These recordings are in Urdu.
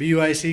BOIC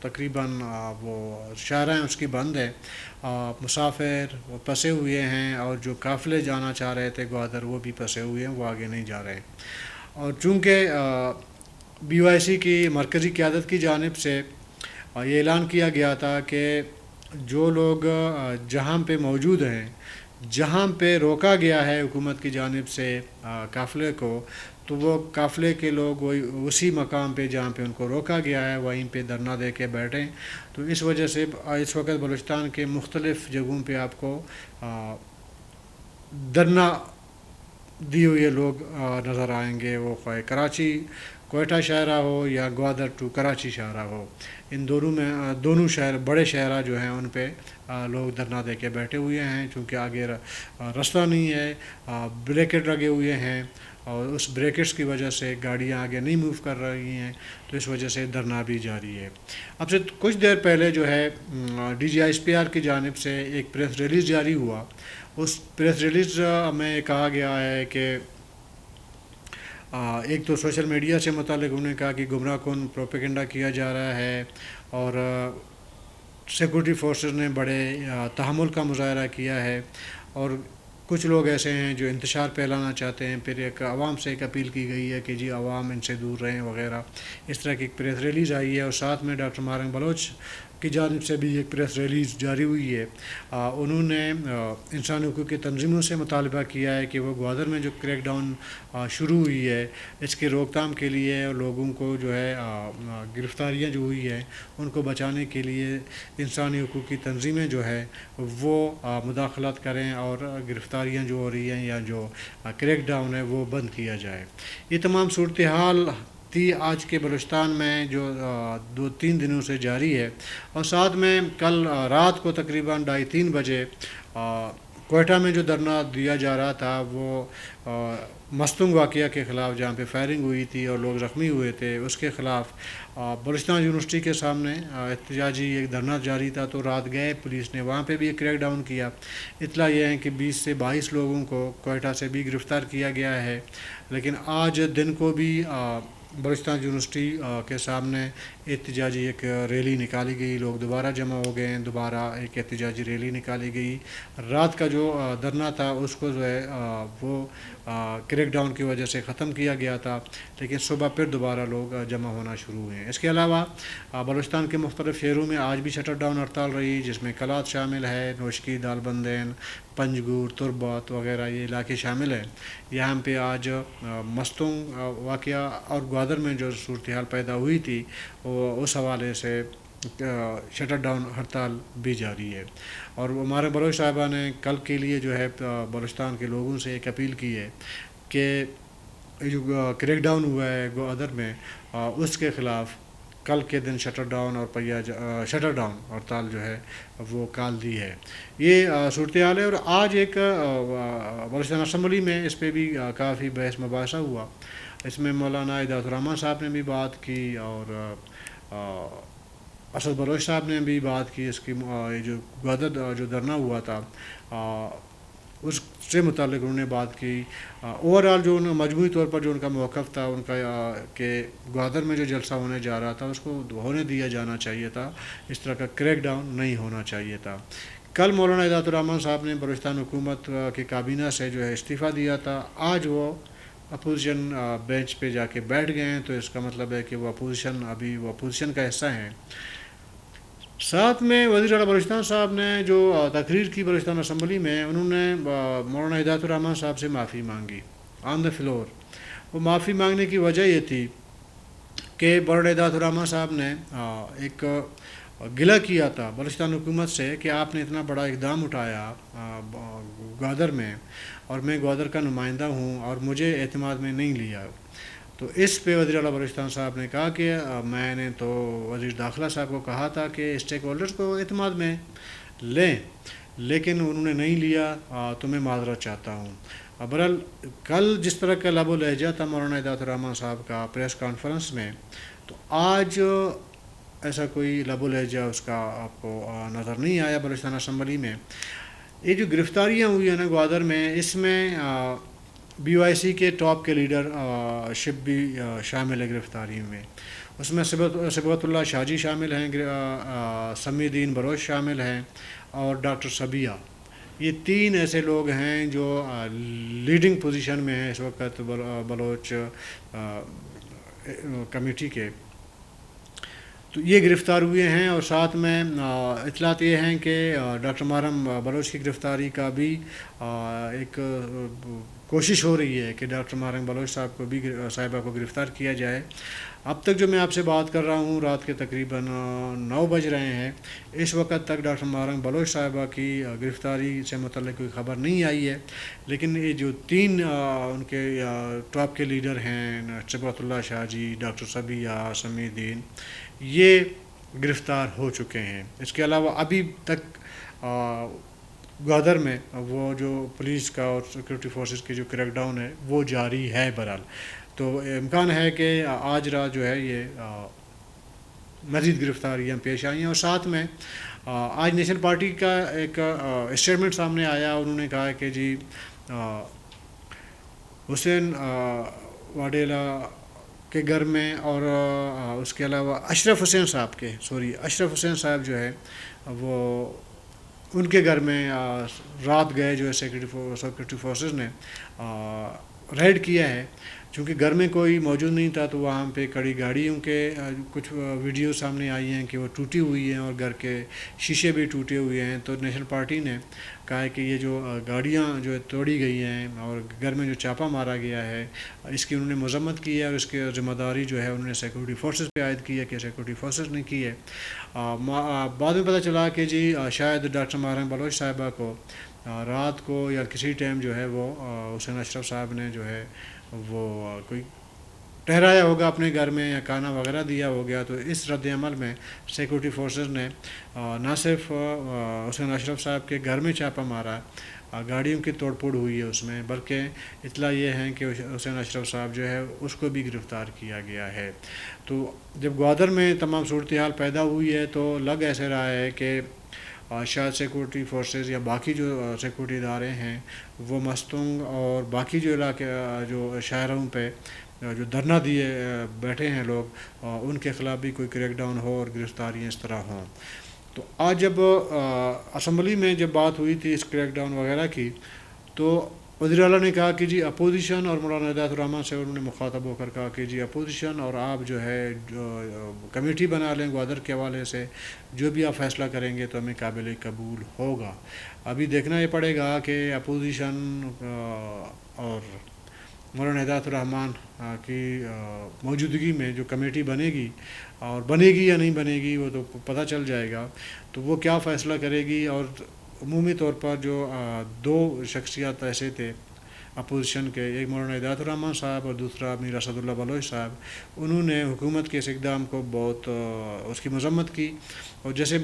تقریباً وہ شاہراہ ہیں اس کی بند ہے. مسافر وہ پھنسے ہوئے ہیں اور جو قافلے جانا چاہ رہے تھے گوادر وہ بھی پھنسے ہوئے ہیں, وہ آگے نہیں جا رہے. اور چونکہ BOIC کی مرکزی قیادت کی جانب سے یہ اعلان کیا گیا تھا کہ جو لوگ جہاں پہ موجود ہیں, جہاں پہ روکا گیا ہے حکومت کی جانب سے قافلے کو, تو وہ قافلے کے لوگ وہی اسی مقام پہ جہاں پہ ان کو روکا گیا ہے وہیں پہ دھرنا دے کے بیٹھیں. تو اس وجہ سے اس وقت بلوچستان کے مختلف جگہوں پہ آپ کو دھرنا دی ہوئے لوگ نظر آئیں گے. وہ خواہ کراچی کوئٹہ شاہراہ ہو یا گوادر ٹو کراچی شاہراہ ہو, ان دونوں میں دونوں شہر بڑے شاہراہ جو ہیں ان پہ لوگ دھرنا دے کے بیٹھے ہوئے ہیں. چونکہ آگے راستہ نہیں ہے, بریکٹ لگے ہوئے ہیں اور اس بریکٹس کی وجہ سے گاڑیاں آگے نہیں موو کر رہی ہیں, تو اس وجہ سے دھرنا بھی جاری ہے. اب سے کچھ دیر پہلے جو ہے DGISPR کی جانب سے ایک پریس ریلیز جاری ہوا. اس پریس ریلیز میں کہا گیا ہے کہ ایک تو سوشل میڈیا سے متعلق انہوں نے کہا کہ گمراہ کن پروپیگنڈا کیا جا رہا ہے اور سیکورٹی فورسز نے بڑے تحمل کا مظاہرہ کیا ہے, اور کچھ لوگ ایسے ہیں جو انتشار پھیلانا چاہتے ہیں. پھر ایک عوام سے ایک اپیل کی گئی ہے کہ جی عوام ان سے دور رہیں وغیرہ, اس طرح کی ایک پریس ریلیز آئی ہے. اور ساتھ میں ڈاکٹر مارنگ بلوچ کی جانب سے بھی ایک پریس ریلیز جاری ہوئی ہے. انہوں نے انسانی حقوق کی تنظیموں سے مطالبہ کیا ہے کہ وہ گوادر میں جو کریک ڈاؤن شروع ہوئی ہے اس کے روک تھام کے لیے لوگوں کو جو ہے گرفتاریاں جو ہوئی ہیں ان کو بچانے کے لیے انسانی حقوق کی تنظیمیں جو ہے وہ مداخلت کریں اور گرفتاریاں جو ہو رہی ہیں یا جو کریک ڈاؤن ہے وہ بند کیا جائے. یہ تمام صورتحال تھی آج کے بلوچستان میں جو 2-3 دنوں سے جاری ہے. اور ساتھ میں کل رات کو تقریباً 2:30-3 بجے کوئٹہ میں جو دھرنا دیا جا رہا تھا وہ مستنگ واقعہ کے خلاف, جہاں پہ فائرنگ ہوئی تھی اور لوگ زخمی ہوئے تھے, اس کے خلاف بلوچستان یونیورسٹی کے سامنے احتجاجی ایک دھرنا جاری تھا. تو رات گئے پولیس نے وہاں پہ بھی ایک کریک ڈاؤن کیا. اطلاع یہ ہے کہ 20 سے 22 لوگوں کو کوئٹہ سے بھی گرفتار کیا گیا ہے. لیکن آج دن کو بھی بلوچستان یونیورسٹی کے سامنے احتجاجی ایک ریلی نکالی گئی. لوگ دوبارہ جمع ہو گئے ہیں, دوبارہ ایک احتجاجی ریلی نکالی گئی. رات کا جو دھرنا تھا اس کو جو ہے وہ کریک ڈاؤن کی وجہ سے ختم کیا گیا تھا, لیکن صبح پھر دوبارہ لوگ جمع ہونا شروع ہوئے ہیں. اس کے علاوہ بلوچستان کے مختلف شہروں میں آج بھی شٹر ڈاؤن ہڑتال رہی, جس میں کلات شامل ہے, نوشکی, دالبندین, پنجگور, تربات وغیرہ یہ علاقے شامل ہیں. یہاں پہ آج مستنگ واقعہ اور گوادر میں جو صورتحال پیدا ہوئی تھی وہ اس حوالے سے شٹر ڈاؤن ہڑتال بھی جاری ہے. اور ہمارے بلوچ صاحبہ نے کل کے لیے جو ہے بلوچستان کے لوگوں سے ایک اپیل کی ہے کہ جو کریک ڈاؤن ہوا ہے گوادر میں اس کے خلاف کل کے دن شٹر ڈاؤن اور شٹر ڈاؤن ہڑتال جو ہے وہ کال دی ہے. یہ صورتحال ہے. اور آج ایک بلوچستان اسمبلی میں اس پہ بھی کافی بحث مباحثہ ہوا. اس میں مولانا ہدایت الرحمن صاحب نے بھی بات کی اور اسد بلوچ صاحب نے بھی بات کی. اس کی جو گوادر جو دھرنا ہوا تھا اس سے متعلق انہوں نے بات کی. اوورآل جو مجموعی طور پر جو ان کا موقف تھا ان کا کہ گوادر میں جو جلسہ ہونے جا رہا تھا اس کو ہونے دیا جانا چاہیے تھا, اس طرح کا کریک ڈاؤن نہیں ہونا چاہیے تھا. کل مولانا ہدایت الرحمن صاحب نے بلوچستان حکومت کی کابینہ سے جو ہے استعفیٰ دیا تھا. آج وہ اپوزیشن بینچ پہ جا کے بیٹھ گئے ہیں, تو اس کا مطلب ہے کہ وہ اپوزیشن کا حصہ ہیں. ساتھ میں وزیر اعلیٰ بلوچستان صاحب نے جو تقریر کی بلوچستان اسمبلی میں, انہوں نے مولانا ہدایت الرحمن صاحب سے معافی مانگی آن دا فلور. وہ معافی مانگنے کی وجہ یہ تھی کہ مولانا ہدایت الرحمن صاحب نے ایک گلہ کیا تھا بلوچستان حکومت سے کہ آپ نے اتنا بڑا اقدام اٹھایا گوادر میں اور میں گوادر کا نمائندہ ہوں اور مجھے اعتماد میں نہیں لیا. تو اس پہ وزیر اعلیٰ بلوچستان صاحب نے کہا کہ میں نے تو وزیر داخلہ صاحب کو کہا تھا کہ اسٹیک ہولڈرز کو اعتماد میں لیں, لیکن انہوں نے نہیں لیا, تو میں معذرت چاہتا ہوں. بہرحال کل جس طرح کا لب و لہجہ تھا مولانا ہدایت الرحمن صاحب کا پریس کانفرنس میں, تو آج ایسا کوئی لب و لہجہ اس کا آپ کو نظر نہیں آیا بلوچستان اسمبلی میں. یہ جو گرفتاریاں ہوئی ہیں نا گوادر میں, اس میں BOIC کے ٹاپ کے لیڈر شپ بھی شامل ہے گرفتاریوں میں. اس میں صبغت اللہ شاہ جی شامل ہیں، سمیع الدین بلوچ شامل ہیں، اور ڈاکٹر صبیہ. یہ 3 ایسے لوگ ہیں جو لیڈنگ پوزیشن میں ہیں اس وقت بلوچ کمیٹی کے. تو یہ گرفتار ہوئے ہیں، اور ساتھ میں اطلاعات یہ ہیں کہ ڈاکٹر محرم بلوچ کی گرفتاری کا بھی ایک کوشش ہو رہی ہے کہ ڈاکٹر محرم بلوچ صاحبہ کو گرفتار کیا جائے. اب تک جو میں آپ سے بات کر رہا ہوں، رات کے تقریباً 9 بج رہے ہیں، اس وقت تک ڈاکٹر محرم بلوچ صاحبہ کی گرفتاری سے متعلق کوئی خبر نہیں آئی ہے. لیکن یہ جو 3 ان کے ٹاپ کے لیڈر ہیں، صبغت اللہ شاہ جی، ڈاکٹر صبیہ، سمیع الدین، یہ گرفتار ہو چکے ہیں. اس کے علاوہ ابھی تک گوادر میں وہ جو پولیس کا اور سیکورٹی فورسز کی جو کریک ڈاؤن ہے وہ جاری ہے بہرحال. تو امکان ہے کہ آج رات جو ہے یہ مزید گرفتاریاں پیش آئی ہیں. اور ساتھ میں آج نیشنل پارٹی کا ایک اسٹیٹمنٹ سامنے آیا. انہوں نے کہا کہ جی حسین واڈیلا کے گھر میں، اور اس کے علاوہ اشرف حسین صاحب جو ہے وہ ان کے گھر میں رات گئے جو ہے سیکورٹی فورسز نے ریڈ کیا ہے. چونکہ گھر میں کوئی موجود نہیں تھا تو وہاں پہ کڑی گاڑیوں کے کچھ ویڈیو سامنے آئی ہیں کہ وہ ٹوٹی ہوئی ہیں اور گھر کے شیشے بھی ٹوٹے ہوئے ہیں. تو نیشنل پارٹی نے کہا ہے کہ یہ جو گاڑیاں جو توڑی گئی ہیں اور گھر میں جو چھاپہ مارا گیا ہے اس کی انہوں نے مذمت کی ہے، اور اس کی ذمہ داری جو ہے انہوں نے سیکورٹی فورسز پہ عائد کی ہے کہ سیکورٹی فورسز نے کی ہے. بعد میں پتہ چلا کہ جی شاید ڈاکٹر محرم بلوچ صاحبہ کو رات کو یا کسی ٹائم جو ہے وہ حسین اشرف صاحب نے جو ہے وہ کوئی ٹھہرایا ہوگا اپنے گھر میں یا کھانا وغیرہ دیا ہو گیا. تو اس رد عمل میں سیکورٹی فورسز نے نہ صرف حسین اشرف صاحب کے گھر میں چھاپہ مارا، گاڑیوں کی توڑ پھوڑ ہوئی ہے اس میں، بلکہ اطلاع یہ ہے کہ حسین اشرف صاحب جو ہے اس کو بھی گرفتار کیا گیا ہے. تو جب گوادر میں تمام صورتحال پیدا ہوئی ہے تو لگ ایسے رہا ہے کہ شاید سیکورٹی فورسز یا باقی جو سیکورٹی ادارے ہیں وہ مستنگ اور باقی جو علاقے جو شہروں پہ جو دھرنا دیے بیٹھے ہیں لوگ، ان کے خلاف بھی کوئی کریک ڈاؤن ہو اور گرفتاریاں اس طرح ہوں. تو آج جب اسمبلی میں جب بات ہوئی تھی اس کریک ڈاؤن وغیرہ کی، تو وزیر اعلیٰ نے کہا کہ جی اپوزیشن، اور مولانا ہدایت الرحمن سے انہوں نے مخاطب ہو کر کہا کہ جی اپوزیشن اور آپ جو ہے کمیٹی بنا لیں گوادر کے حوالے سے، جو بھی آپ فیصلہ کریں گے تو ہمیں قابل قبول ہوگا. ابھی دیکھنا یہ پڑے گا کہ اپوزیشن اور مولانا ہدایت الرحمن کی موجودگی میں جو کمیٹی بنے گی، اور بنے گی یا نہیں بنے گی وہ تو پتہ چل جائے گا، تو وہ کیا فیصلہ کرے گی. اور عمومی طور پر جو 2 شخصیات ایسے تھے اپوزیشن کے، ایک مولانا ہدایت الرحمن صاحب اور دوسرا میر اسد اللہ بلوچ صاحب، انہوں نے حکومت کے اس اقدام کو بہت اس کی مذمت کی. اور جیسے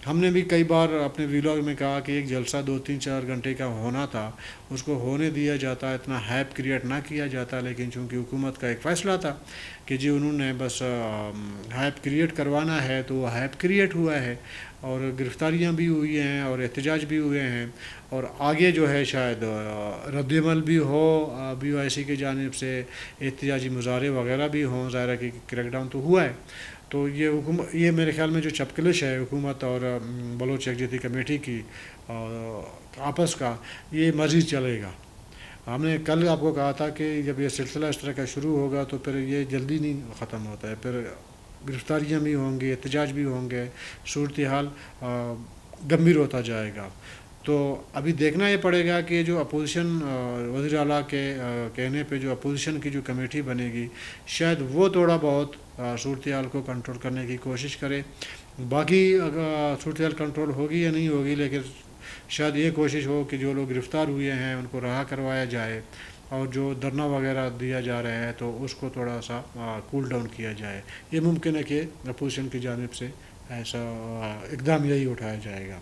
ہم نے بھی کئی بار اپنے ویلاگ میں کہا کہ ایک جلسہ 2-3-4 گھنٹے کا ہونا تھا، اس کو ہونے دیا جاتا، اتنا ہائپ کریٹ نہ کیا جاتا. لیکن چونکہ حکومت کا ایک فیصلہ تھا کہ جی انہوں نے بس ہائپ کریٹ کروانا ہے، تو وہ ہائپ کریٹ ہوا ہے، اور گرفتاریاں بھی ہوئی ہیں اور احتجاج بھی ہوئے ہیں. اور آگے جو ہے شاید رد عمل بھی ہو بی او آئی سی کی جانب سے، احتجاجی مظاہرے وغیرہ بھی ہوں. ظاہر ہے کہ کریک ڈاؤن تو ہوا ہے، تو یہ میرے خیال میں جو چپکلش ہے حکومت اور بلوچ یکجہتی کمیٹی کی آپس کا، یہ مزید چلے گا. ہم نے کل آپ کو کہا تھا کہ جب یہ سلسلہ اس طرح کا شروع ہوگا تو پھر یہ جلدی نہیں ختم ہوتا ہے، پھر گرفتاریاں بھی ہوں گی، احتجاج بھی ہوں گے، صورتحال گمبھیر ہوتا جائے گا. تو ابھی دیکھنا یہ پڑے گا کہ جو اپوزیشن وزیر اعلیٰ کے کہنے پہ جو اپوزیشن کی جو کمیٹی بنے گی، شاید وہ تھوڑا بہت صورتحال کو کنٹرول کرنے کی کوشش کرے. باقی صورتحال کنٹرول ہوگی یا نہیں ہوگی، لیکن شاید یہ کوشش ہو کہ جو لوگ گرفتار ہوئے ہیں ان کو رہا کروایا جائے، اور جو دھرنا وغیرہ دیا جا رہا ہے تو اس کو تھوڑا سا کول ڈاؤن کیا جائے. یہ ممکن ہے کہ اپوزیشن کی جانب سے ایسا اقدام یہی اٹھایا جائے گا.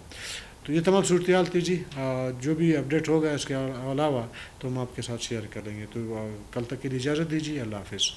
تو یہ تمام صورتحال تھی جی. جو بھی اپڈیٹ ہوگا اس کے علاوہ تو ہم آپ کے ساتھ شیئر کریں گے. تو کل تک کے لیے اجازت دیجیے. اللہ حافظ.